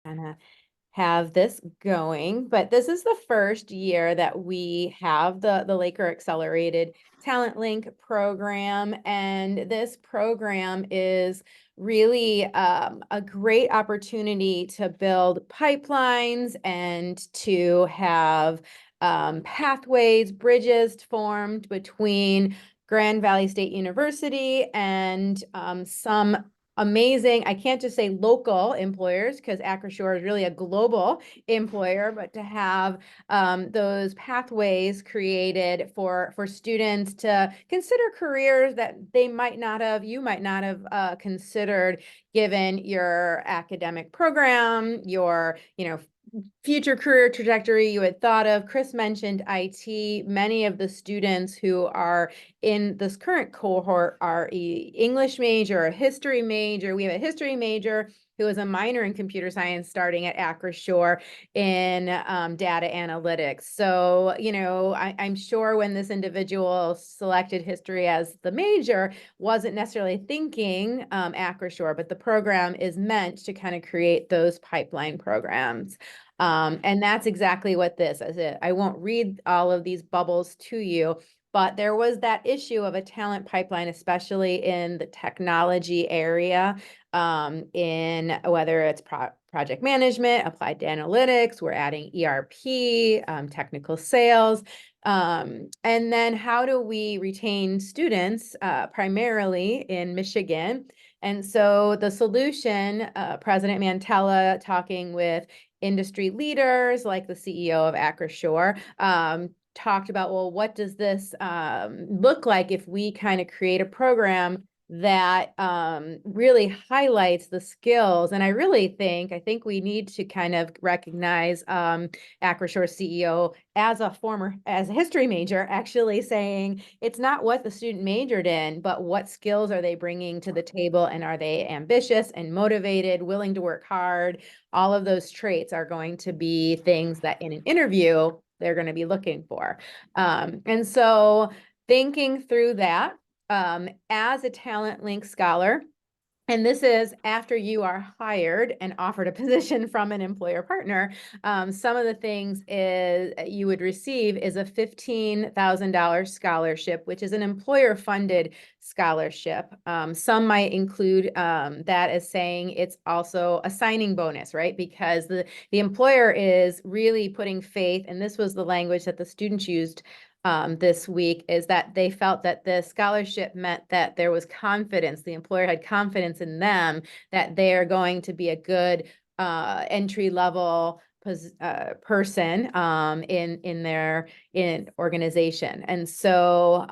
kind of have this going, but this is the first year that we have the Laker Accelerated Talent Link program, and this program is really a great opportunity to build pipelines and to have pathways, bridges formed between Grand Valley State University and some amazing, I can't just say local employers because Acrisure is really a global employer, but to have those pathways created for students to consider careers that they might not have, you might not have considered given your academic program, your, future career trajectory you had thought of. Chris mentioned IT. Many of the students who are in this current cohort are English major, a history major. We have a history major who is a minor in computer science starting at Acrisure in data analytics. So, I'm sure when this individual selected history as the major, wasn't necessarily thinking Acrisure, but the program is meant to kind of create those pipeline programs. And that's exactly what this is. I won't read all of these bubbles to you, but there was that issue of a talent pipeline, especially in the technology area, in whether it's project management, applied to analytics, we're adding ERP, technical sales. And then how do we retain students primarily in Michigan? And so the solution, President Mantella talking with industry leaders like the CEO of Acrisure, talked about, well, what does this look like if we kind of create a program that really highlights the skills? And I really think we need to kind of recognize Acrisure CEO as a history major, actually saying it's not what the student majored in, but what skills are they bringing to the table, and are they ambitious and motivated, willing to work hard? All of those traits are going to be things that in an interview they're going to be looking for. And so thinking through that, as a Talent Link scholar, and this is after you are hired and offered a position from an employer partner, some of the things is you would receive is a $15,000 scholarship, which is an employer-funded scholarship. Some might include that as saying it's also a signing bonus, right? Because the employer is really putting faith, and this was the language that the students used this week, is that they felt that the scholarship meant that there was confidence, the employer had confidence in them, that they are going to be a good entry level person in their organization. And so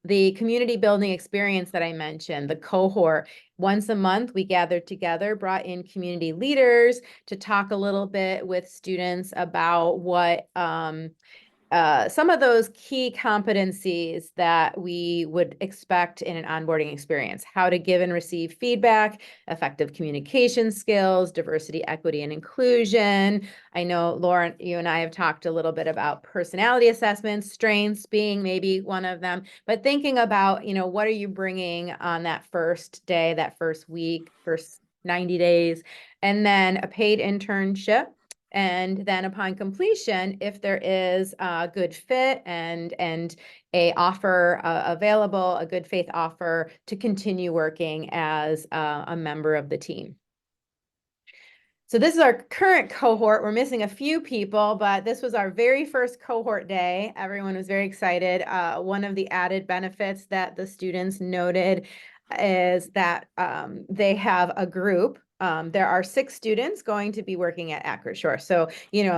the community building experience that I mentioned, the cohort, once a month we gathered together, brought in community leaders to talk a little bit with students about what some of those key competencies that we would expect in an onboarding experience: how to give and receive feedback, effective communication skills, diversity, equity, and inclusion. I know, Lauren, you and I have talked a little bit about personality assessments, strengths being maybe one of them, but thinking about, what are you bringing on that first day, that first week, first 90 days, and then a paid internship. And then upon completion, if there is a good fit and a offer available, a good faith offer to continue working as a member of the team. So this is our current cohort. We're missing a few people, but this was our very first cohort day. Everyone was very excited. One of the added benefits that the students noted is that they have a group. There are 6 students going to be working at Acrisure. So,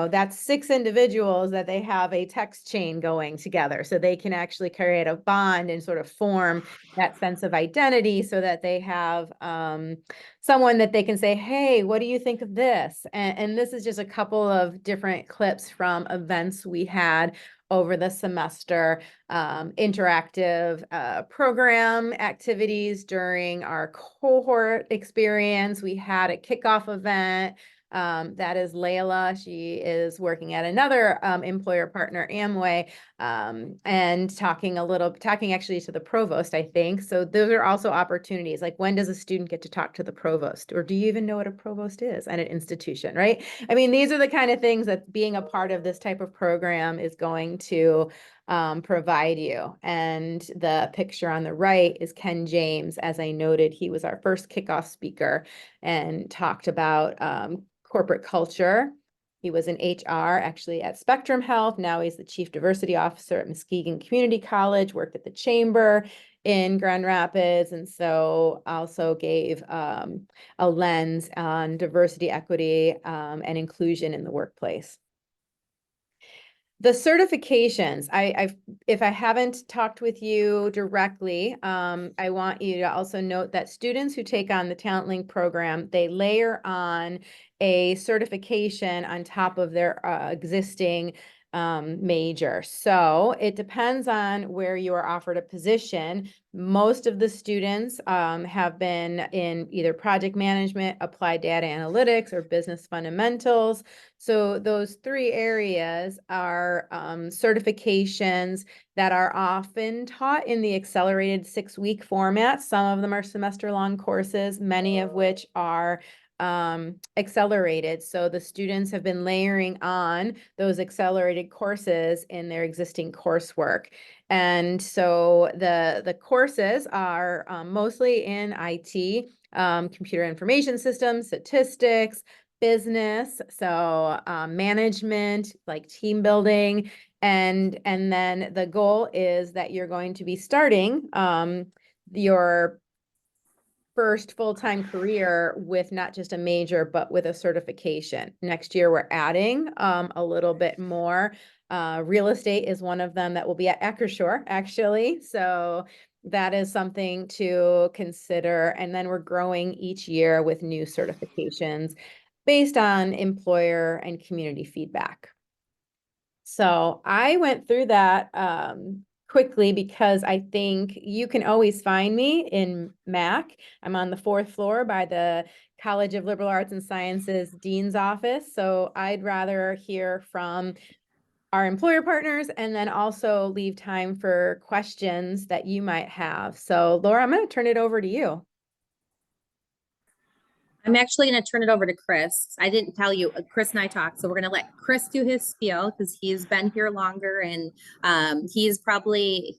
that's 6 individuals that they have a text chain going together. So they can actually create a bond and sort of form that sense of identity, so that they have someone that they can say, hey, what do you think of this? And this is just a couple of different clips from events we had over the semester, interactive program activities during our cohort experience. We had a kickoff event That is Layla. She is working at another employer partner, Amway, and talking actually to the provost, I think. So those are also opportunities. Like, when does a student get to talk to the provost? Or do you even know what a provost is at an institution, right? I mean, these are the kind of things that being a part of this type of program is going to provide you. And the picture on the right is Ken James. As I noted, he was our first kickoff speaker and talked about corporate culture. He was in HR actually at Spectrum Health. Now he's the Chief Diversity Officer at Muskegon Community College, worked at the Chamber in Grand Rapids, and so also gave a lens on diversity, equity, and inclusion in the workplace. The certifications, if I haven't talked with you directly, I want you to also note that students who take on the Talent Link program, they layer on a certification on top of their existing major. So it depends on where you are offered a position. Most of the students have been in either project management, applied data analytics, or business fundamentals. So those three areas are certifications that are often taught in the accelerated 6-week format. Some of them are semester-long courses, many of which are accelerated. So the students have been layering on those accelerated courses in their existing coursework. And so the courses are mostly in IT, computer information systems, statistics, business, so management, like team building, and then the goal is that you're going to be starting your first full-time career with not just a major, but with a certification. Next year, we're adding a little bit more. Real estate is one of them that will be at Acrisure, actually. So that is something to consider. And then we're growing each year with new certifications based on employer and community feedback. So I went through that quickly because I think you can always find me in MAC. I'm on the 4th floor by the College of Liberal Arts and Sciences Dean's office. So I'd rather hear from our employer partners and then also leave time for questions that you might have. So Laura, I'm going to turn it over to you. I'm actually going to turn it over to Chris. I didn't tell you, Chris and I talked, so we're going to let Chris do his spiel because he's been here longer, and he's probably,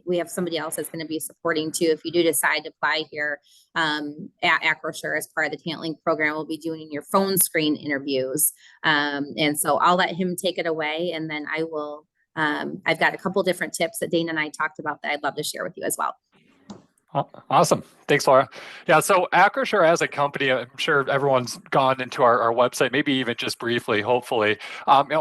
we have somebody else that's going to be supporting too. If you do decide to apply here at Acrisure as part of the Talent Link program, we'll be doing your phone screen interviews. And so I'll let him take it away, and then I will, I've got a couple different tips that Dana and I talked about that I'd love to share with you as well. Awesome. Thanks, Laura. Yeah, so Acrisure as a company, I'm sure everyone's gone into our website, maybe even just briefly, hopefully.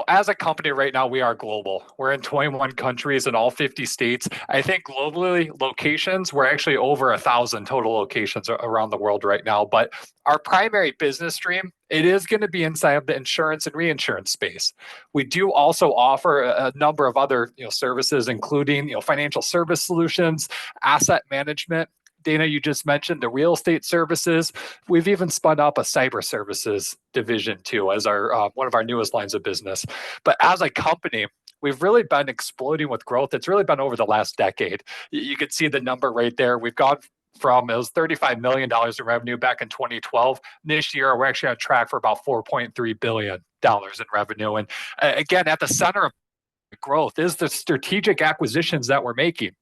As a company right now, we are global. We're in 21 countries in all 50 states. I think globally, locations, we're actually over 1,000 total locations around the world right now. But our primary business stream, it is going to be inside of the insurance and reinsurance space. We do also offer a number of other services, including financial service solutions, asset management. Dana, you just mentioned the real estate services. We've even spun up a cyber services division too as our one of our newest lines of business. But as a company, we've really been exploding with growth. It's really been over the last decade. You can see the number right there. We've gone from, it was $35 million in revenue back in 2012. This year, we're actually on track for about $4.3 billion in revenue. And again, at the center of growth is the strategic acquisitions that we're making.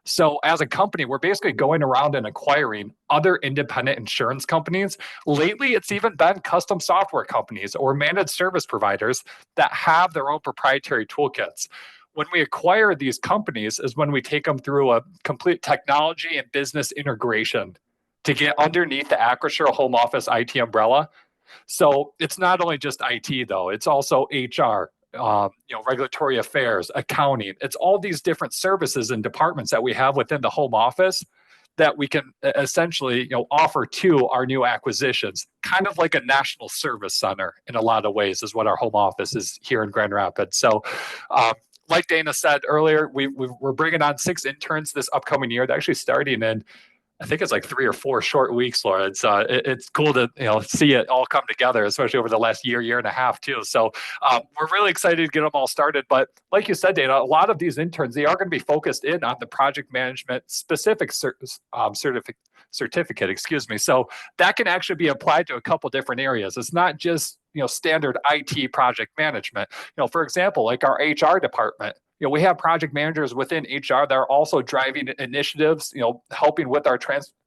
So as a company, we're basically going around and acquiring other independent insurance companies. Lately, it's even been custom software companies or managed service providers that have their own proprietary toolkits. When we acquire these companies is when we take them through a complete technology and business integration to get underneath the Acrisure home office IT umbrella. So it's not only just IT though, it's also HR, regulatory affairs, accounting. It's all these different services and departments that we have within the home office that we can essentially offer to our new acquisitions, kind of like a national service center in a lot of ways is what our home office is here in Grand Rapids. So like Dana said earlier, we're bringing on 6 interns this upcoming year. They're actually starting in I think it's like 3 or 4 short weeks, Laura. It's cool to see it all come together, especially over the last year and a half too. So we're really excited to get them all started. But like you said, Dana, a lot of these interns, they are going to be focused in on the project management specific certificate, excuse me. So that can actually be applied to a couple different areas. It's not just standard IT project management. For example, like our HR department. We have project managers within HR that are also driving initiatives, helping with our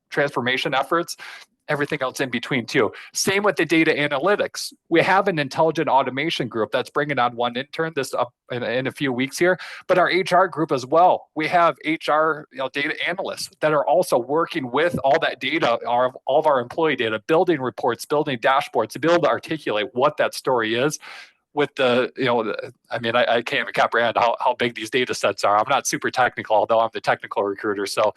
transformation efforts, everything else in between too. Same with the data analytics. We have an intelligent automation group that's bringing on one intern this up in a few weeks here, but our HR group as well. We have HR data analysts that are also working with all that data, all of our employee data, building reports, building dashboards to be able to articulate what that story is. With I can't even comprehend how big these data sets are. I'm not super technical, although I'm the technical recruiter. So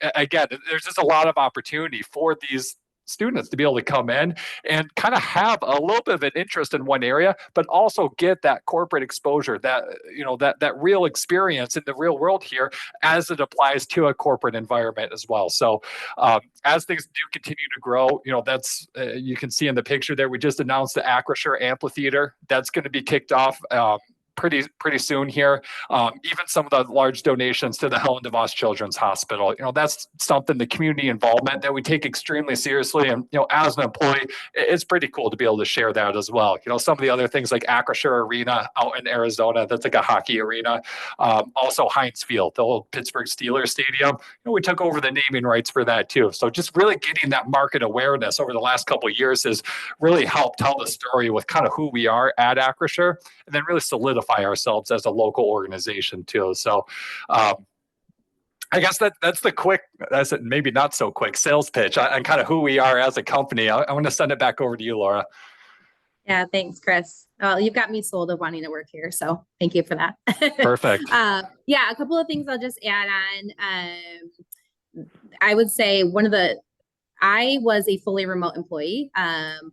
again, there's just a lot of opportunity for these students to be able to come in and kind of have a little bit of an interest in one area, but also get that corporate exposure, that that real experience in the real world here as it applies to a corporate environment as well. So as things do continue to grow, that's you can see in the picture there, we just announced the Acrisure Amphitheater. That's going to be kicked off pretty soon here. Even some of the large donations to the Helen DeVos Children's Hospital, that's something, the community involvement that we take extremely seriously. And, as an employee, it's pretty cool to be able to share that as well. Some of the other things like Acrisure Arena out in Arizona, that's like a hockey arena. Also Heinz Field, the old Pittsburgh Steelers stadium. We took over the naming rights for that too. So just really getting that market awareness over the last couple of years has really helped tell the story with kind of who we are at Acrisure, and then really solidify ourselves as a local organization too. So I guess that's maybe not so quick sales pitch on kind of who we are as a company. I want to send it back over to you, Laura. Yeah, thanks, Chris. You've got me sold of wanting to work here, so thank you for that. Perfect. Yeah, a couple of things I'll just add on. I would say I was a fully remote employee,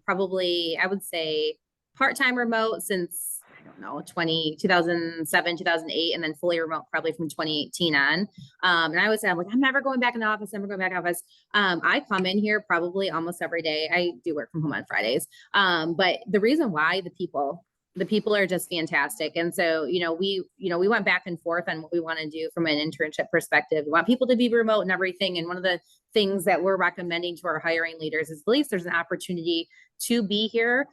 probably I would say part-time remote since 2007, 2008, and then fully remote probably from 2018 on. And I would say, I'm never going back in the office, never going back in the office. I come in here probably almost every day. I do work from home on Fridays. But the reason why, the people are just fantastic. And so, we went back and forth on what we want to do from an internship perspective. We want people to be remote and everything. And one of the things that we're recommending to our hiring leaders is at least there's an opportunity to be here,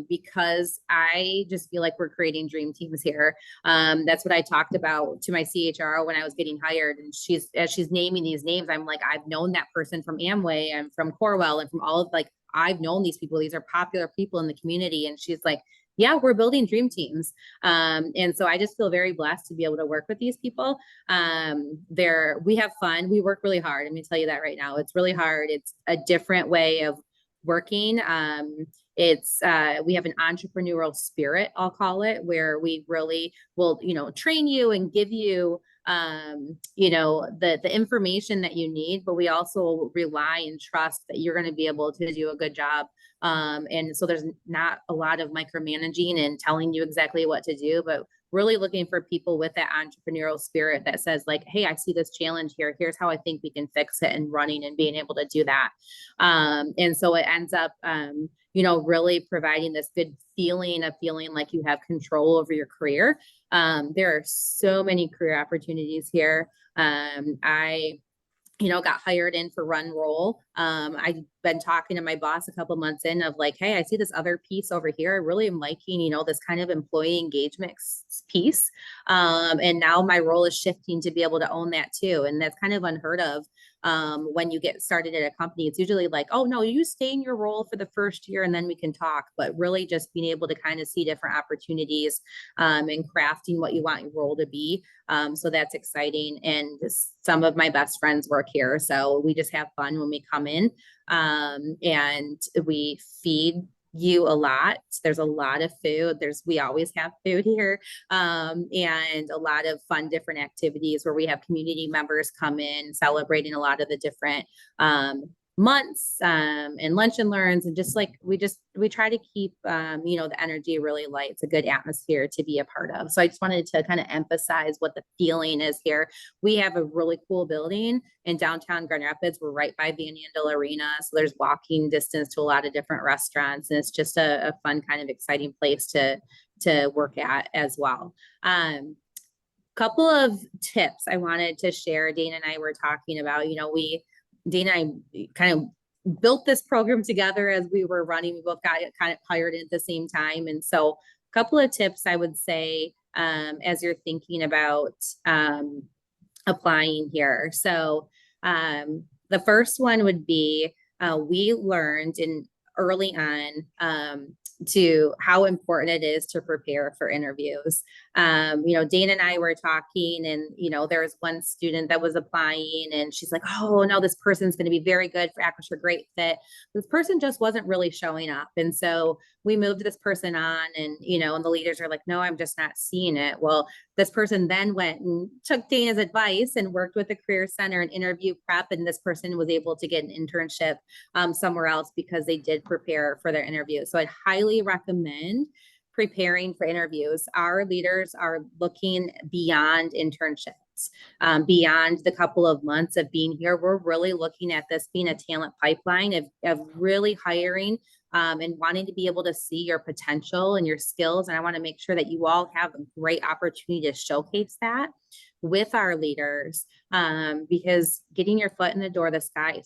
because I just feel like we're creating dream teams here. That's what I talked about to my CHRO when I was getting hired. And as she's naming these names, I'm like, I've known that person from Amway and from Corewell and from all of I've known these people. These are popular people in the community. And she's like, yeah, we're building dream teams. And so I just feel very blessed to be able to work with these people. We have fun. We work really hard. I'm going to tell you that right now. It's really hard. It's a different way of working. We have an entrepreneurial spirit, I'll call it, where we really will, train you and give you, the information that you need, but we also rely and trust that you're going to be able to do a good job. And so there's not a lot of micromanaging and telling you exactly what to do, but really looking for people with that entrepreneurial spirit that says hey, I see this challenge here. Here's how I think we can fix it, and running and being able to do that. And so it ends up, really providing this good feeling of feeling like you have control over your career. There are so many career opportunities here. I got hired in for run role. I've been talking to my boss a couple months in of hey, I see this other piece over here. I really am liking, this kind of employee engagement piece. And now my role is shifting to be able to own that too. And that's kind of unheard of. When you get started at a company, it's usually oh no, you stay in your role for the first year and then we can talk, but really just being able to kind of see different opportunities, and crafting what you want your role to be. So that's exciting. And some of my best friends work here. So we just have fun when we come in, and we feed you a lot. There's a lot of food. We always have food here, and a lot of fun, different activities where we have community members come in celebrating a lot of the different months, and lunch and learns, and just like we try to keep the energy really light. It's a good atmosphere to be a part of. So I just wanted to kind of emphasize what the feeling is here. We have a really cool building in downtown Grand Rapids. We're right by Van Andel Arena, so there's walking distance to a lot of different restaurants, and it's just a fun kind of exciting place to work at as well. Couple of tips I wanted to share. Dana and I were talking about, Dana and I kind of built this program together as we were running. We both got kind of hired at the same time. And so a couple of tips I would say as you're thinking about applying here. So the first one would be we learned early on to how important it is to prepare for interviews. Dana and I were talking, and there was one student that was applying, and she's like, "Oh no, this person's going to be very good for Acrisure, great fit." This person just wasn't really showing up, and so we moved this person on, and and the leaders are like, "No, I'm just not seeing it." Well, this person then went and took Dana's advice and worked with the Career Center and interview prep, and this person was able to get an internship somewhere else because they did prepare for their interview. So I'd highly recommend preparing for interviews. Our leaders are looking beyond internships, beyond the couple of months of being here. We're really looking at this being a talent pipeline of really hiring and wanting to be able to see your potential and your skills. And I want to make sure that you all have a great opportunity to showcase that with our leaders, because getting your foot in the door, the sky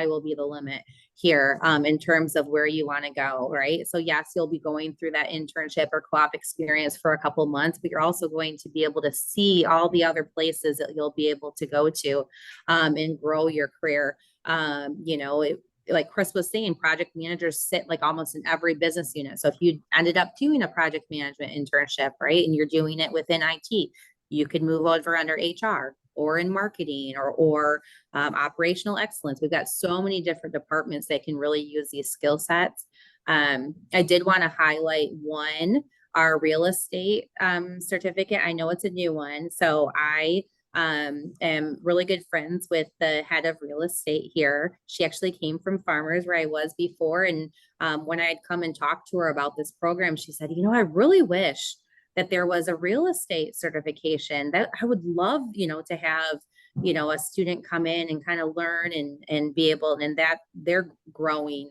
will be the limit here in terms of where you want to go, right? So yes, you'll be going through that internship or co-op experience for a couple months, but you're also going to be able to see all the other places that you'll be able to go to and grow your career. Like Chris was saying, project managers sit like almost in every business unit. So if you ended up doing a project management internship, right, and you're doing it within IT, you could move over under HR or in marketing or operational excellence. We've got so many different departments that can really use these skill sets. I did want to highlight our real estate certificate. I know it's a new one. So I am really good friends with the head of real estate here. She actually came from Farmers, where I was before. And when I had come and talked to her about this program, she said, I really wish that there was a real estate certification. That I would love, to have, a student come in and kind of learn and be able, and that they're growing.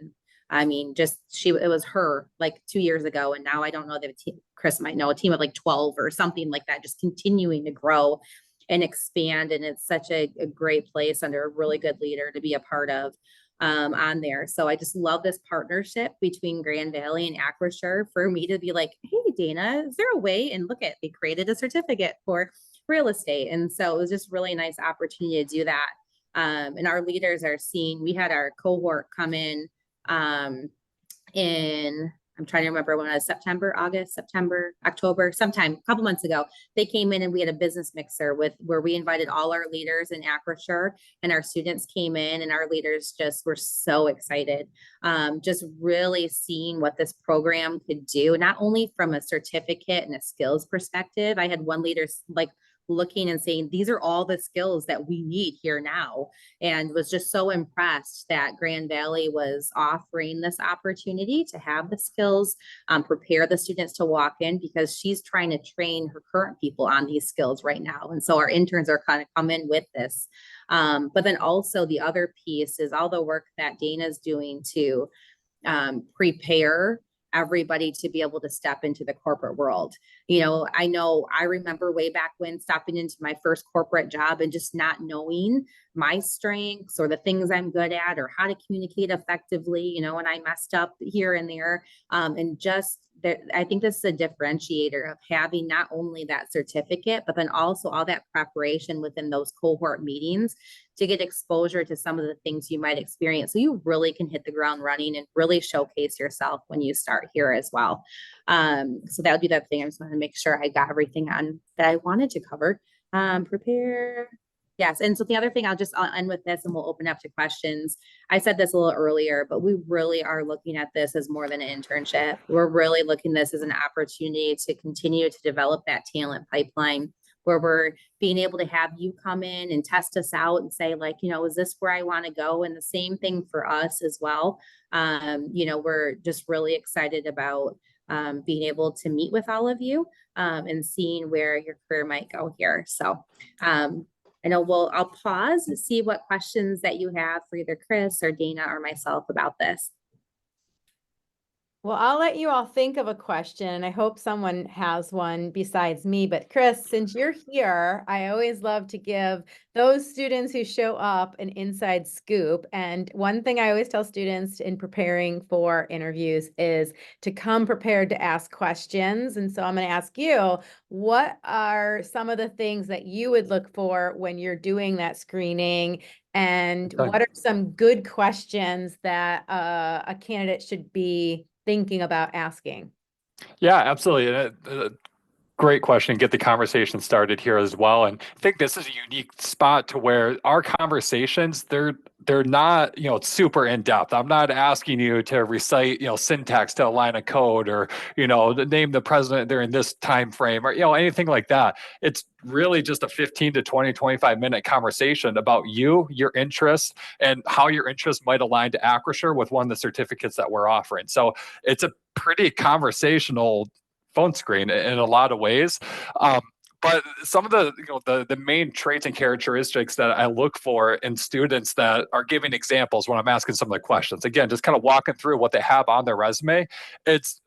I mean, it was her like 2 years ago. And now I don't know that Chris might know, a team of like 12 or something like that, just continuing to grow and expand. And it's such a great place under a really good leader to be a part of on there. So I just love this partnership between Grand Valley and Acrisure for me to be like, hey, Dana, is there a way? And look they created a certificate for real estate. And so it was just really a nice opportunity to do that. And our leaders are we had our cohort come in I'm trying to remember when it was September, October, sometime a couple months ago. They came in and we had a business mixer where we invited all our leaders in Acrisure, and our students came in, and our leaders just were so excited. Just really seeing what this program could do, not only from a certificate and a skills perspective. I had one leader looking and saying, these are all the skills that we need here now, and was just so impressed that Grand Valley was offering this opportunity to have the skills, prepare the students to walk in, because she's trying to train her current people on these skills right now. And so our interns are kind of come in with this. But then also the other piece is all the work that Dana's doing to prepare everybody to be able to step into the corporate world. I remember way back when stepping into my first corporate job and just not knowing my strengths or the things I'm good at or how to communicate effectively, and I messed up here and there. And just that, I think this is a differentiator of having not only that certificate, but then also all that preparation within those cohort meetings to get exposure to some of the things you might experience. So you really can hit the ground running and really showcase yourself when you start here as well. So that would be that thing. I just wanted to make sure I got everything on that I wanted to cover. Prepare. Yes. And so the other thing, I'll end with this and we'll open up to questions. I said this a little earlier, but we really are looking at this as more than an internship. We're really looking at this as an opportunity to continue to develop that talent pipeline where we're being able to have you come in and test us out and say like, is this where I want to go? And the same thing for us as well. We're just really excited about being able to meet with all of you and seeing where your career might go here. So I know I'll pause and see what questions that you have for either Chris or Dana or myself about this. Well, I'll let you all think of a question, and I hope someone has one besides me. But Chris, since you're here, I always love to give those students who show up an inside scoop. And one thing I always tell students in preparing for interviews is to come prepared to ask questions. And so I'm going to ask you, what are some of the things that you would look for when you're doing that screening? And Okay. what are some good questions that a candidate should be thinking about asking? Yeah, absolutely. Great question. Get the conversation started here as well. And I think this is a unique spot to where our conversations, they're not, super in depth. I'm not asking you to recite, syntax to a line of code or, to name the president during this time frame or, anything like that. It's really just a 15 to 20, 25-minute conversation about you, your interests, and how your interests might align to Acrisure with one of the certificates that we're offering. So it's a pretty conversational phone screen in a lot of ways. But some of the main traits and characteristics that I look for in students that are giving examples when I'm asking some of the questions, again, just kind of walking through what they have on their resume. It's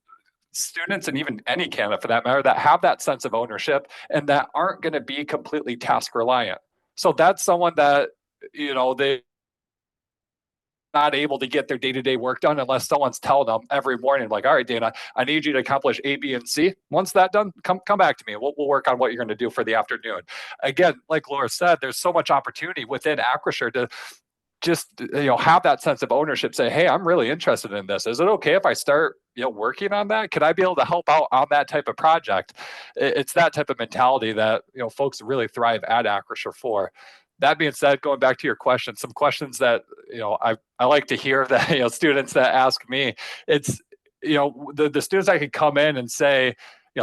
students and even any candidate for that matter that have that sense of ownership and that aren't going to be completely task reliant. So that's someone that, they not able to get their day-to-day work done unless someone's telling them every morning, like, all right, Dana, I need you to accomplish A, B, and C. Once that's done, come back to me. We'll work on what you're going to do for the afternoon. Again, like Laura said, there's so much opportunity within Acrisure to just have that sense of ownership. Say, hey, I'm really interested in this. Is it okay if I start working on that? Could I be able to help out on that type of project? It's that type of mentality that folks really thrive at Acrisure for. That being said, going back to your question, some questions that I like to hear that students that ask me, it's the students that can come in and say,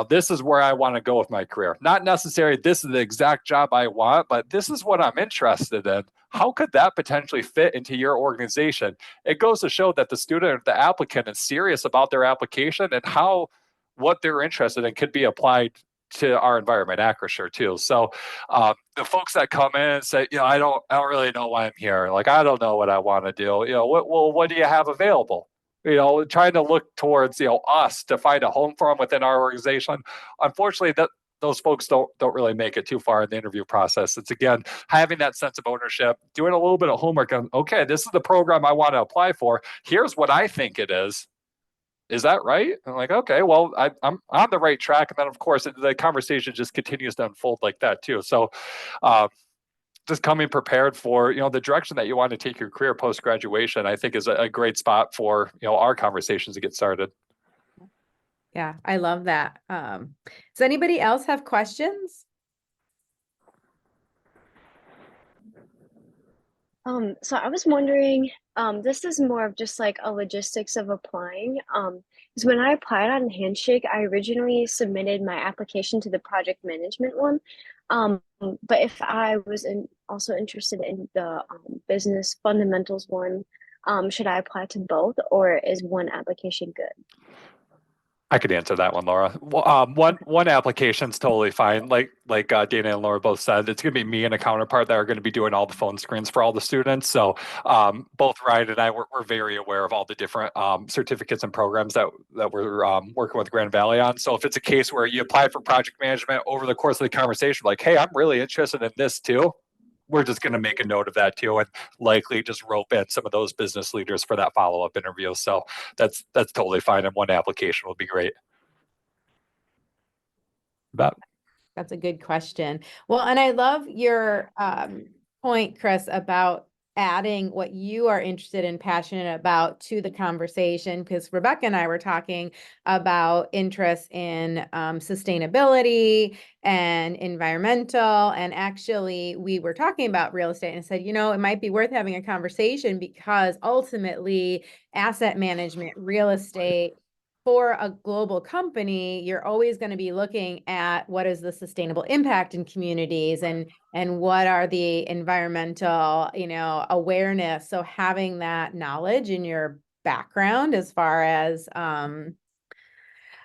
this is where I want to go with my career. Not necessarily this is the exact job I want, but this is what I'm interested in. How could that potentially fit into your organization? It goes to show that the student or the applicant is serious about their application and how what they're interested in could be applied to our environment, Acrisure too. So the folks that come in and say, I don't really know why I'm here. Like, I don't know what I want to do. What do you have available? Trying to look towards, us to find a home for them within our organization. Unfortunately, those folks don't really make it too far in the interview process. It's again, having that sense of ownership, doing a little bit of homework on, okay, this is the program I want to apply for. Here's what I think it is. Is that right? I'm like, okay, well, I'm on the right track. And then, of course, the conversation just continues to unfold like that, too. So just coming prepared for, the direction that you want to take your career post-graduation, I think is a great spot for, our conversations to get started. Yeah, I love that. Does anybody else have questions? So I was wondering, this is more of just like a logistics of applying. Because when I applied on Handshake, I originally submitted my application to the project management one. But if I was also interested in the business fundamentals one, should I apply to both, or is one application good? I could answer that one, Laura. One application's totally fine. Like Dana and Laura both said, it's going to be me and a counterpart that are going to be doing all the phone screens for all the students. So both Ryan and I, we're very aware of all the different certificates and programs that we're working with Grand Valley on. So if it's a case where you apply for project management over the course of the conversation, like, hey, I'm really interested in this too, we're just going to make a note of that too, and likely just rope in some of those business leaders for that follow-up interview. So that's totally fine. And one application will be great. That's a good question. Well, and I love your point, Chris, about adding what you are interested and passionate about to the conversation, because Rebecca and I were talking about interest in sustainability and environmental, and actually we were talking about real estate and said, it might be worth having a conversation because ultimately asset management, real estate, for a global company, you're always going to be looking at what is the sustainable impact in communities and what are the environmental, awareness. So having that knowledge in your background as far as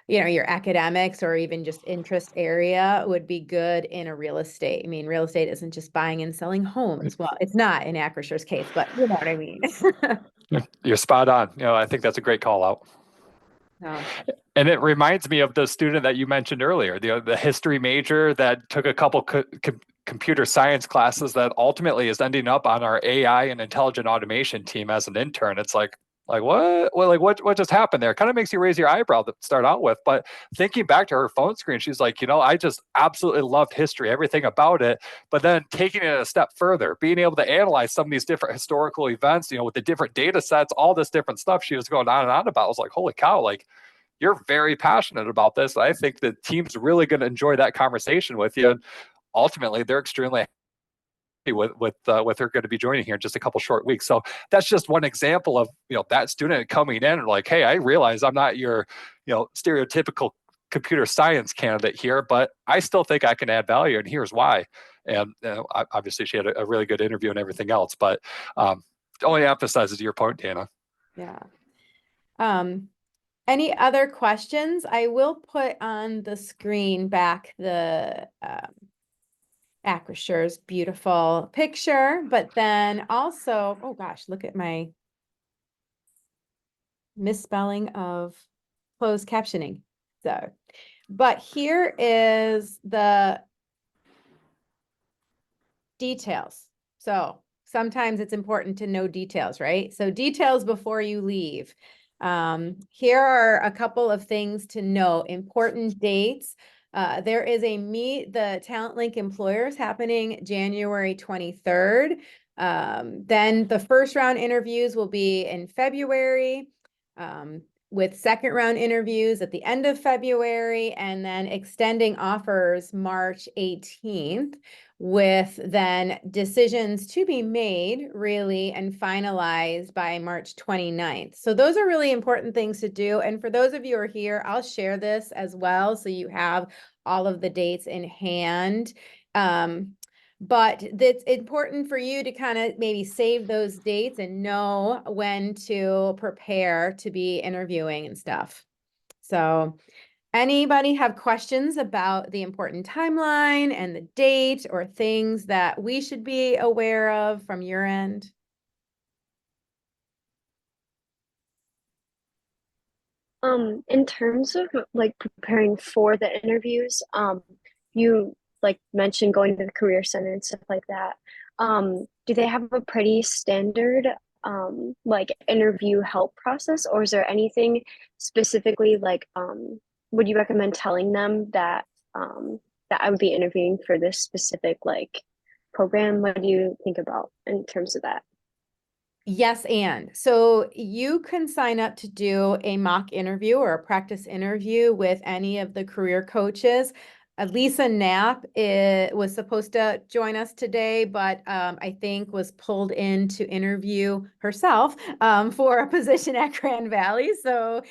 your academics or even just interest area would be good in a real estate. I mean, real estate isn't just buying and selling homes. Well, it's not in Acrissure's case, but you know what I mean. You're spot on. I think that's a great call out. So, And it reminds me of the student that you mentioned earlier, the history major that took a couple computer science classes that ultimately is ending up on our AI and intelligent automation team as an intern. It's like what? Well, what just happened there? Kind of makes you raise your eyebrow to start out with. But thinking back to her phone screen, she's like, I just absolutely loved history, everything about it. But then taking it a step further, being able to analyze some of these different historical events, with the different data sets, all this different stuff she was going on and on about. I was like, holy cow, like, you're very passionate about this. I think the team's really going to enjoy that conversation with you. And ultimately, they're extremely happy with her going to be joining here in just a couple short weeks. So that's just one example of that student coming in and like, hey, I realize I'm not your stereotypical computer science candidate here, but I still think I can add value, and here's why. And obviously, she had a really good interview and everything else, but it only emphasizes your point, Dana. yeah. Any other questions? I will put on the screen back the Acrissure's beautiful picture, but then also, oh gosh, look at my misspelling of closed captioning. So, but here is the details. So sometimes it's important to know details, right? So details before you leave. Here are a couple of things to know. Important dates. There is a Meet the Talent Link Employers happening January 23rd. Then the first round interviews will be in February, with second round interviews at the end of February, and then extending offers March 18th, with then decisions to be made really and finalized by March 29th. So those are really important things to do. And for those of you who are here, I'll share this as well, so you have all of the dates in hand. But it's important for you to kind of maybe save those dates and know when to prepare to be interviewing and stuff. So anybody have questions about the important timeline and the date or things that we should be aware of from your end? In terms of like preparing for the interviews, you like mentioned going to the career center and stuff like that. Do they have a pretty standard like interview help process, or is there anything specifically like would you recommend telling them that that I would be interviewing for this specific like program? What do you think about in terms of that? Yes, and so you can sign up to do a mock interview or a practice interview with any of the career coaches. Lisa Knapp was supposed to join us today, but I think was pulled in to interview herself for a position at Grand Valley. So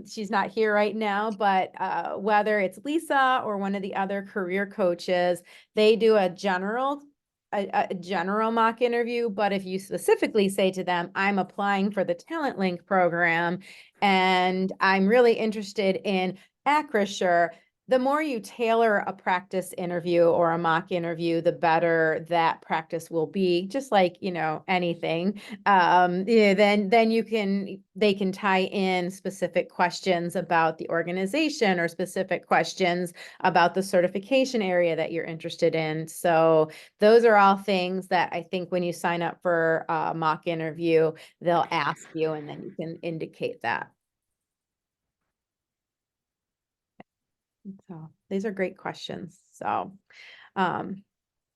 she's not here right now, but whether it's Lisa or one of the other career coaches, they do a general mock interview. But if you specifically say to them, I'm applying for the Talent Link program and I'm really interested in Acrisure, the more you tailor a practice interview or a mock interview, the better that practice will be, just like, anything. Then they can tie in specific questions about the organization or specific questions about the certification area that you're interested in. So those are all things that I think when you sign up for a mock interview, they'll ask you, and then you can indicate that. So these are great questions. So, yeah,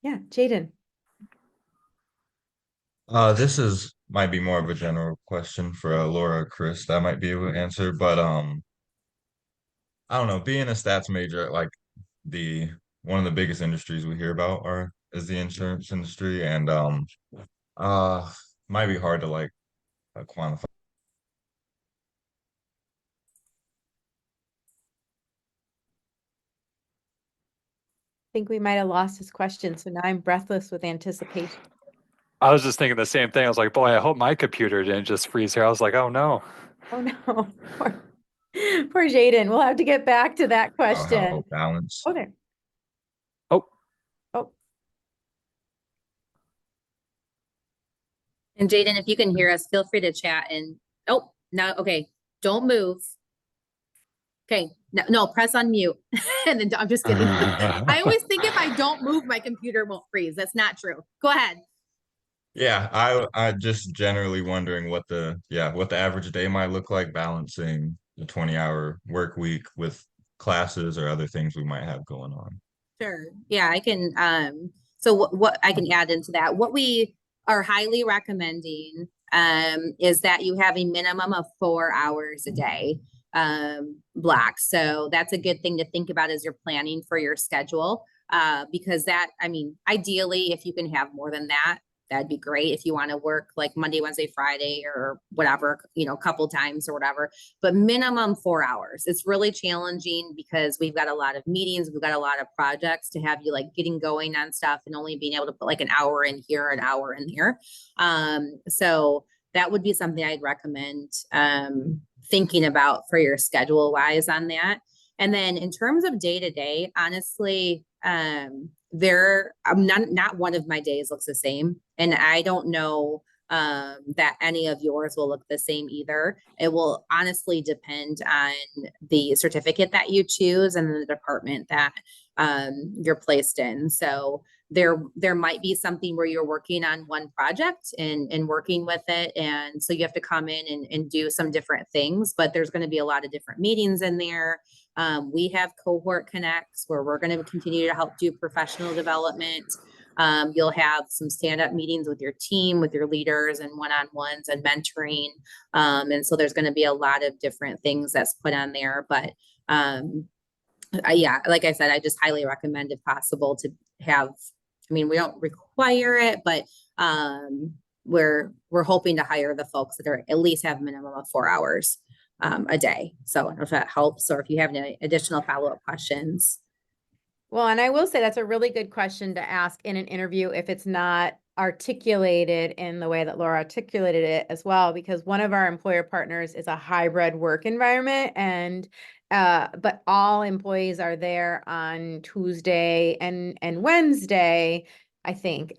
Jaden. This might be more of a general question for Laura or Chris that might be able to answer, but I don't know, being a stats major, like the one of the biggest industries we hear about is the insurance industry, and uh might be hard to like quantify. think we might have lost his question, so now I'm breathless with anticipation. I was just thinking the same thing. I was like, boy, I hope my computer didn't just freeze here. I was like, oh no. Oh no, poor Jaden. We'll have to get back to that About question. how balanced. Oh, there. Oh, Oh, And Jaden, if you can hear us, feel free to chat and, oh, no, okay, don't move. Okay, no, press on mute. And then I'm just kidding. I always think if I don't move, my computer won't freeze. That's not true. Go ahead. Yeah, I just generally wondering what the average day might look like balancing the 20-hour work week with classes or other things we might have going on. Sure. Yeah, I can, so what I can add into that, what we are highly recommending, is that you have a minimum of 4 hours a day, block. So that's a good thing to think about as you're planning for your schedule. Because that, I mean, ideally, if you can have more than that, that'd be great. If you want to work like Monday, Wednesday, Friday, or whatever, you know, a couple times or whatever, but minimum 4 hours. It's really challenging because we've got a lot of meetings, we've got a lot of projects to have you like getting going on stuff and only being able to put like an hour in here, an hour in here. So that would be something I'd recommend, thinking about for your schedule wise on that. And then in terms of day to day, honestly, not one of my days looks the same, and I don't know that any of yours will look the same either. It will honestly depend on the certificate that you choose and the department that you're placed in. So there might be something where you're working on one project and working with it, and so you have to come in and do some different things, but there's going to be a lot of different meetings in there. We have cohort connects where we're going to continue to help do professional development. You'll have some stand-up meetings with your team, with your leaders, and one-on-ones and mentoring. And so there's going to be a lot of different things that's put on there. But yeah, like I said, I just highly recommend, if possible, to have, I mean, we don't require it, but we're hoping to hire the folks that are at least have a minimum of 4 hours a day. So I don't know if that helps, or if you have any additional follow-up questions. well, and I will say that's a really good question to ask in an interview if it's not articulated in the way that Laura articulated it as well, because one of our employer partners is a hybrid work environment, and but all employees are there on Tuesday and Wednesday, I think.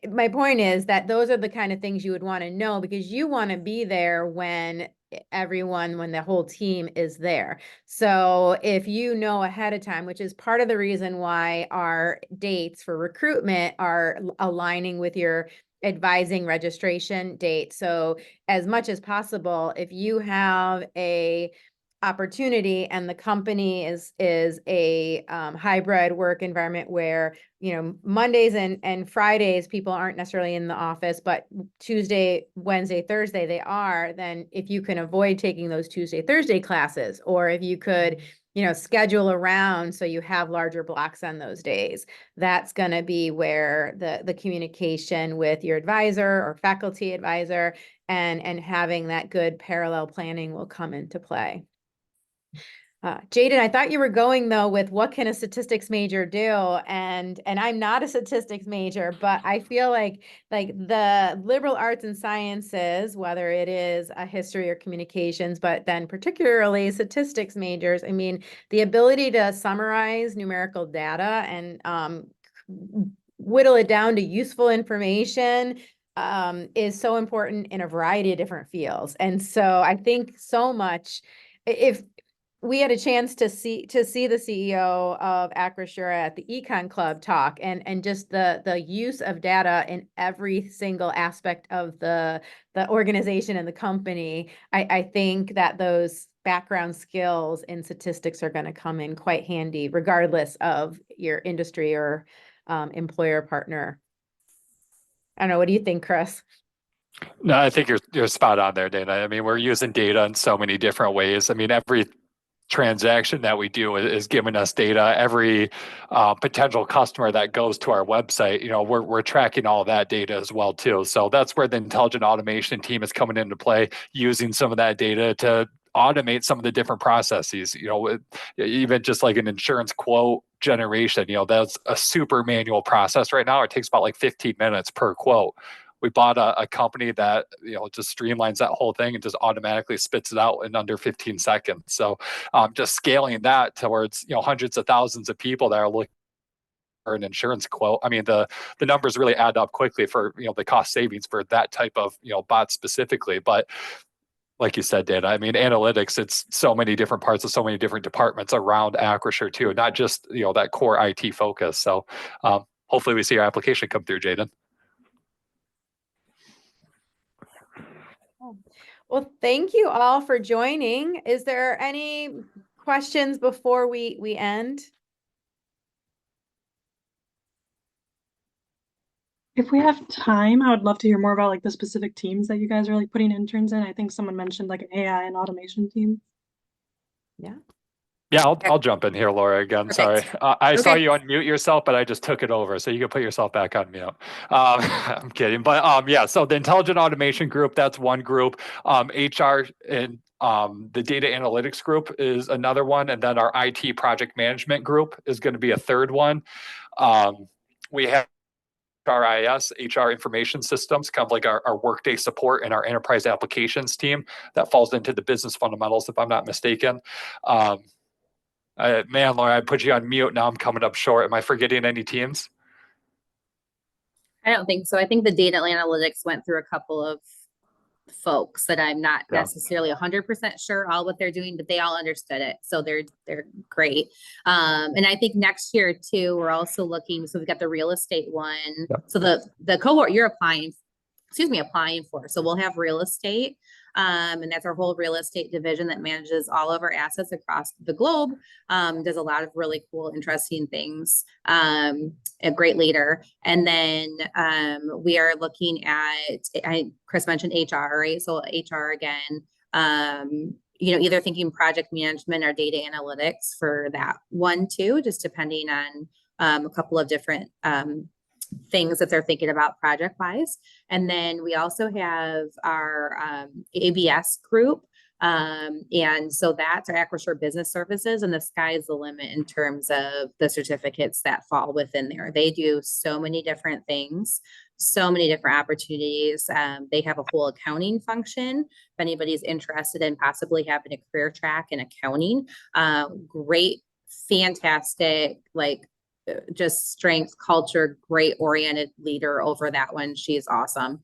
My point is that those are the kind of things you would want to know, because you want to be there when when the whole team is there. So if you know ahead of time, which is part of the reason why our dates for recruitment are aligning with your advising registration date. So as much as possible, if you have a opportunity and the company is a hybrid work environment where, you know, Mondays and Fridays people aren't necessarily in the office, but Tuesday, Wednesday, Thursday they are, then if you can avoid taking those Tuesday, Thursday classes, or if you could, you know, schedule around so you have larger blocks on those days, that's going to be where the communication with your advisor or faculty advisor and having that good parallel planning will come into play. Jaden, I thought you were going though with what can a statistics major do? And I'm not a statistics major, but I feel like the liberal arts and sciences, whether it is a history or communications, but then particularly statistics majors, I mean, the ability to summarize numerical data and whittle it down to useful information is so important in a variety of different fields. And so I think so much, if we had a chance to see the CEO of Acrisure at the Econ Club talk, and just the use of data in every single aspect of the organization and the company. I think that those background skills in statistics are going to come in quite handy, regardless of your industry or employer partner. I don't know. What do you think, Chris? No, I think you're spot on there, Dana. I mean, we're using data in so many different ways. I mean, every transaction that we do is giving us data. Every potential customer that goes to our website, you know, we're tracking all of that data as well too. So that's where the intelligent automation team is coming into play, using some of that data to automate some of the different processes. You know, even just like an insurance quote generation. That's a super manual process right now. It takes about like 15 minutes per quote. We bought a company that just streamlines that whole thing and just automatically spits it out in under 15 seconds. So just scaling that towards hundreds of thousands of people that are looking for an insurance quote. I mean, the numbers really add up quickly for the cost savings for that type of bot specifically. But like you said, Dana, I mean, analytics, it's so many different parts of so many different departments around Acrisure too, not just, that core IT focus. So hopefully we see our application come through, Jaden. Well, thank you all for joining. Is there any questions before we end? If we have time, I would love to hear more about like the specific teams that you guys are like putting interns in. I think someone mentioned like an AI and automation team. Yeah. Yeah, I'll jump in here, Laura, again. Sorry. Perfect. I saw Okay. you unmute yourself, but I just took it over. So you can put yourself back on mute. I'm kidding. But yeah, so the intelligent automation group, that's one group. HR and the data analytics group is another one. And then our IT project management group is going to be a third one. We have RIS, HR information systems, kind of like our workday support and our enterprise applications team that falls into the business fundamentals, if I'm not mistaken. Man, Laura, I put you on mute. Now I'm coming up short. Am I forgetting any teams? I don't think so. I think the data analytics went through a couple of folks that I'm not Yeah. necessarily 100% sure all what they're doing, but they all understood it. So they're great. And I think next year too, we're also looking, so we've got the real estate one. Yep. So the cohort you're applying for. So we'll have real estate. And that's our whole real estate division that manages all of our assets across the globe. Does a lot of really cool, interesting things. A great leader. And then we are looking at, Chris mentioned HR, right? So HR again, either thinking project management or data analytics for that one too, just depending on a couple of different things that they're thinking about project wise. And then we also have our ABS group. And so that's our Acrisure Business Services, and the sky's the limit in terms of the certificates that fall within there. They do so many different things, so many different opportunities. They have a whole accounting function. If anybody's interested in possibly having a career track in accounting, great, fantastic, just strength, culture, great oriented leader over that one. She's awesome.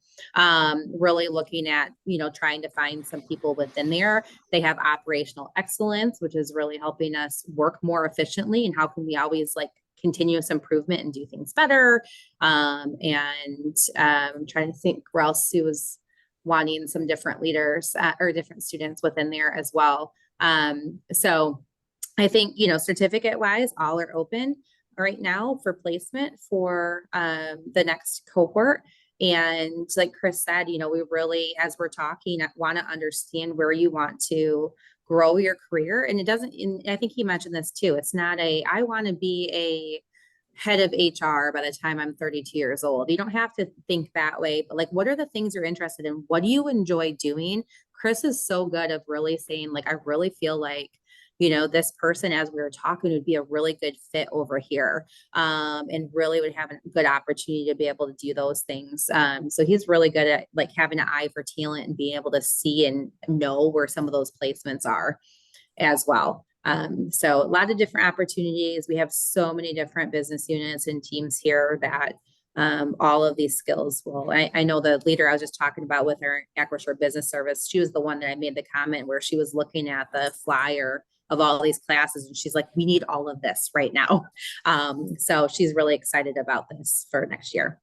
Really looking at, trying to find some people within there. They have operational excellence, which is really helping us work more efficiently. And how can we always continuous improvement and do things better? I'm trying to think where else Sue was wanting some different leaders or different students within there as well. So I think, certificate wise, all are open right now for placement for the next cohort. And like Chris said, we really, as we're talking, want to understand where you want to grow your career. And it doesn't, and I think he mentioned this too. It's not I want to be a head of HR by the time I'm 32 years old. You don't have to think that way, but what are the things you're interested in? What do you enjoy doing? Chris is so good of really saying, I really feel like, this person, as we were talking, would be a really good fit over here, and really would have a good opportunity to be able to do those things. So he's really good at having an eye for talent and being able to see and know where some of those placements are as well. So a lot of different opportunities. We have so many different business units and teams here that all of these skills will, I know the leader I was just talking about with our Acrisure Business Service, she was the one that I made the comment where she was looking at the flyer of all these classes. And she's like, we need all of this right now. So she's really excited about this for next year.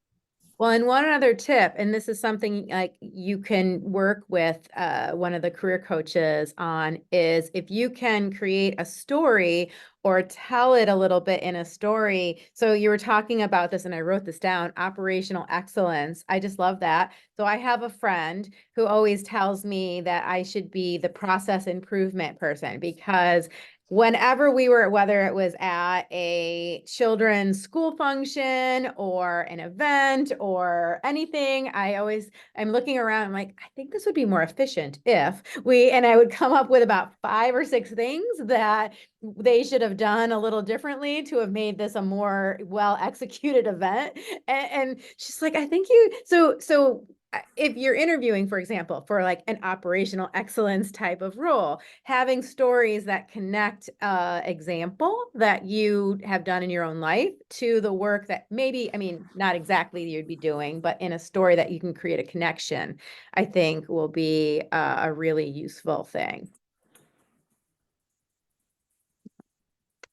Well, and one other tip, and this is something you can work with one of the career coaches on, is if you can create a story or tell it a little bit in a story. So you were talking about this, and I wrote this down, operational excellence. I just love that. So I have a friend who always tells me that I should be the process improvement person, because whenever we were, whether it was at a children's school function or an event or anything, I'm looking around, I'm like, I think this would be more efficient if and I would come up with about 5 or 6 things that they should have have done a little differently to have made this a more well executed event. And she's like, I think so if you're interviewing, for example, for like an operational excellence type of role, having stories that connect example that you have done in your own life to the work that maybe, I mean, not exactly you'd be doing, but in a story that you can create a connection, I think will be a really useful thing.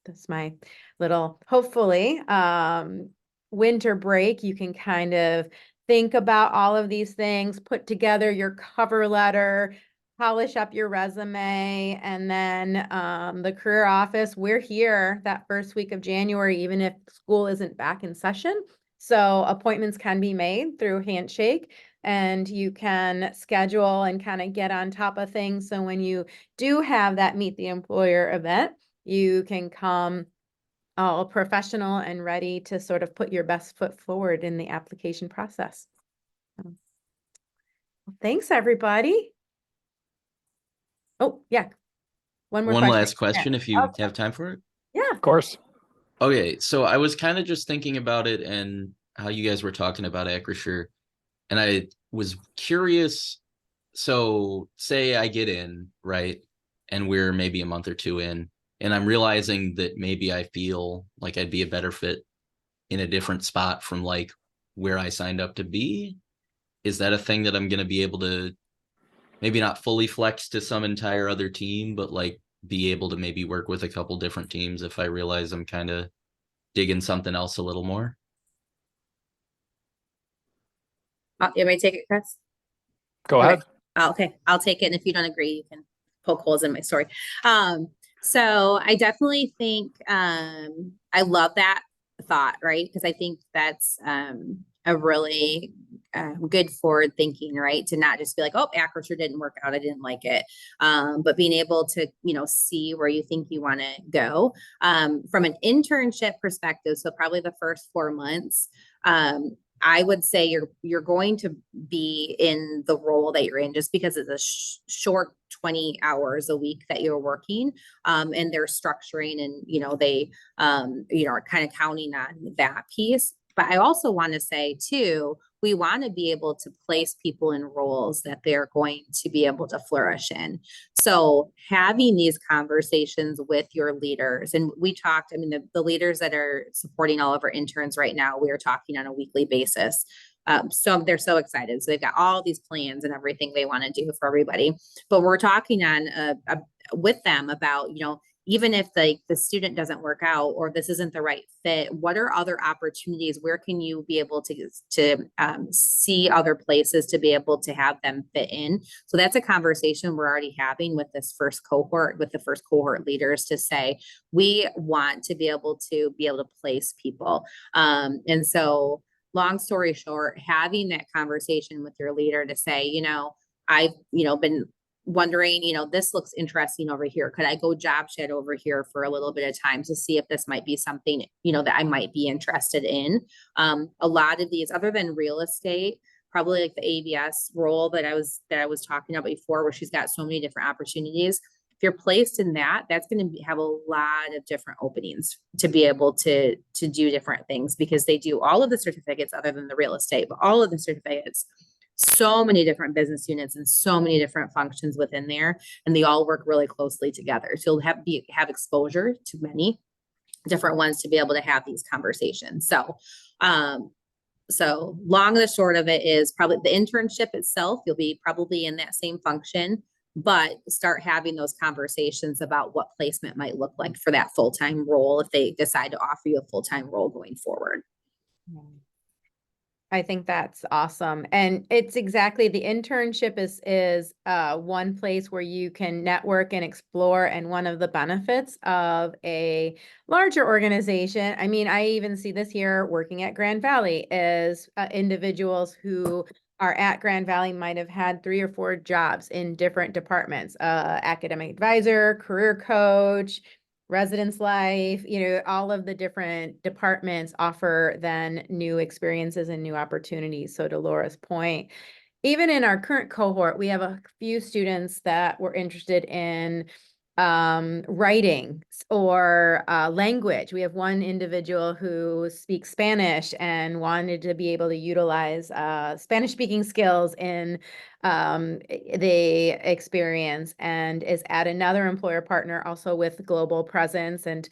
That's my little, hopefully, winter break, you can kind of think about all of these things, put together your cover letter, polish up your resume, and then the career office, we're here that first week of January, even if school isn't back in session. So appointments can be made through Handshake, and you can schedule and kind of get on top of things. So when you do have that Meet the Employer event, you can come all professional and ready to sort of put your best foot forward in the application process. Well, thanks, everybody. Oh, yeah. One more One question. last question, if you Okay. have time for it. Yeah. Of course. Okay, so I was kind of just thinking about it and how you guys were talking about Acrisure, and I was curious. So, say I get in, right, and we're maybe a month or two in, and I'm realizing that maybe I feel like I'd be a better fit in a different spot from like where I signed up to be. Is that a thing that I'm going to be able to maybe not fully flex to some entire other team, but like be able to maybe work with a couple different teams if I realize I'm kind of digging something else a little more? You may take it, Chris? Go Okay. ahead. Oh, okay, I'll take it. And if you don't agree, you can poke holes in my story. So I definitely think I love that thought, right? Because I think that's a really good forward thinking, right? To not just be like, oh, Acrisure didn't work out, I didn't like it, but being able to, see where you think you want to go. From an internship perspective, so probably the first 4 months, I would say you're going to be in the role that you're in just because it's a short 20 hours a week that you're working, and they're structuring and, they, are kind of counting on that piece. But I also want to say too, we want to be able to place people in roles that they're going to be able to flourish in. So having these conversations with your leaders, and we talked, I mean, the leaders that are supporting all of our interns right now, we are talking on a weekly basis. So they're so excited. So they've got all these plans and everything they want to do for everybody. But we're talking on with them about, even if the student doesn't work out or this isn't the right fit, what are other opportunities? Where can you be able to see other places to be able to have them fit in? So that's a conversation we're already having with this first cohort, with the first cohort leaders, to say, we want to be able to place people. And so long story short, having that conversation with your leader to say, I've, been wondering, this looks interesting over here. Could I go job shed over here for a little bit of time to see if this might be something, that I might be interested in? A lot of these, other than real estate, probably like the ABS role that I was talking about before, where she's got so many different opportunities. If you're placed in that, that's going to have a lot of different openings to be able to do different things, because they do all of the certificates other than the real estate, but all of the certificates, so many different business units and so many different functions within there, and they all work really closely together. So you'll have exposure to many different ones to be able to have these conversations. So long and the short of it is probably the internship itself, you'll be probably in that same function, but start having those conversations about what placement might look like for that full-time role if they decide to offer you a full-time role going forward. I think that's awesome. And it's exactly, the internship is one place where you can network and explore. And one of the benefits of a larger organization, I mean, I even see this here working at Grand Valley, is individuals who are at Grand Valley might have had 3 or 4 jobs in different departments, academic advisor, career coach, residence life, all of the different departments offer then new experiences and new opportunities. So to Laura's point, even in our current cohort, we have a few students that were interested in writing or language. We have one individual who speaks Spanish and wanted to be able to utilize Spanish speaking skills in the experience, and is at another employer partner also with global presence and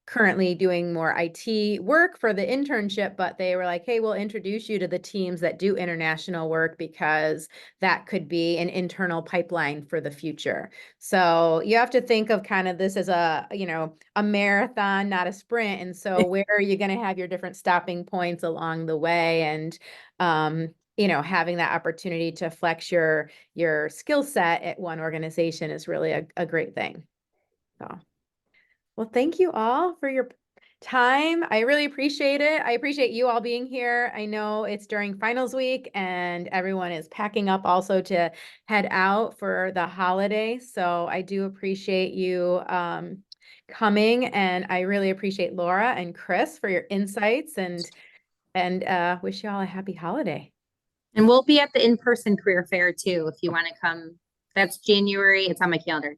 currently doing more IT work for the internship, but they were like, hey, we'll introduce you to the teams that do international work because that could be an internal pipeline for the future. So you have to think of kind of this as a, you know, a marathon, not a sprint. And so where are you going to have your different stopping points along the way? And, you know, having that opportunity to flex your skill set at one organization is really a great thing. So. Well, thank you all for your time. I really appreciate it. I appreciate you all being here. I know it's during finals week and everyone is packing up also to head out for the holiday. So I do appreciate you coming, and I really appreciate Laura and Chris for your insights, and wish you all a happy holiday. And we'll be at the in-person career fair too, if you want to come. That's January. It's on my calendar,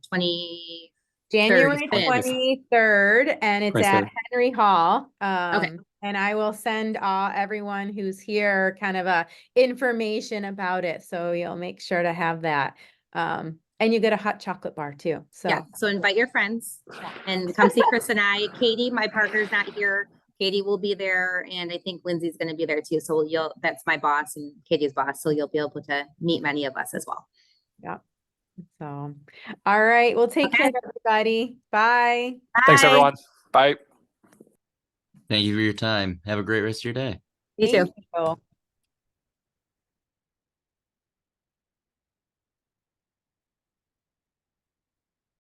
January 23rd. 23rd, and it's at 23rd. Henry Hall. Okay. And I will send everyone who's here kind of a information about it. So you'll make sure to have that. And you get a hot chocolate bar too. So Yeah, so invite your friends and come see Chris and I. Katie, my partner's not here. Katie will be there, and I think Lindsay's going to be there too. So that's my boss and Katie's boss. So you'll be able to meet many of us as well. yeah. So, all right. Well, take care, everybody. Bye. Thanks, Bye. everyone. Bye. Thank you for your time. Have a great rest of your day. You too. Thank you.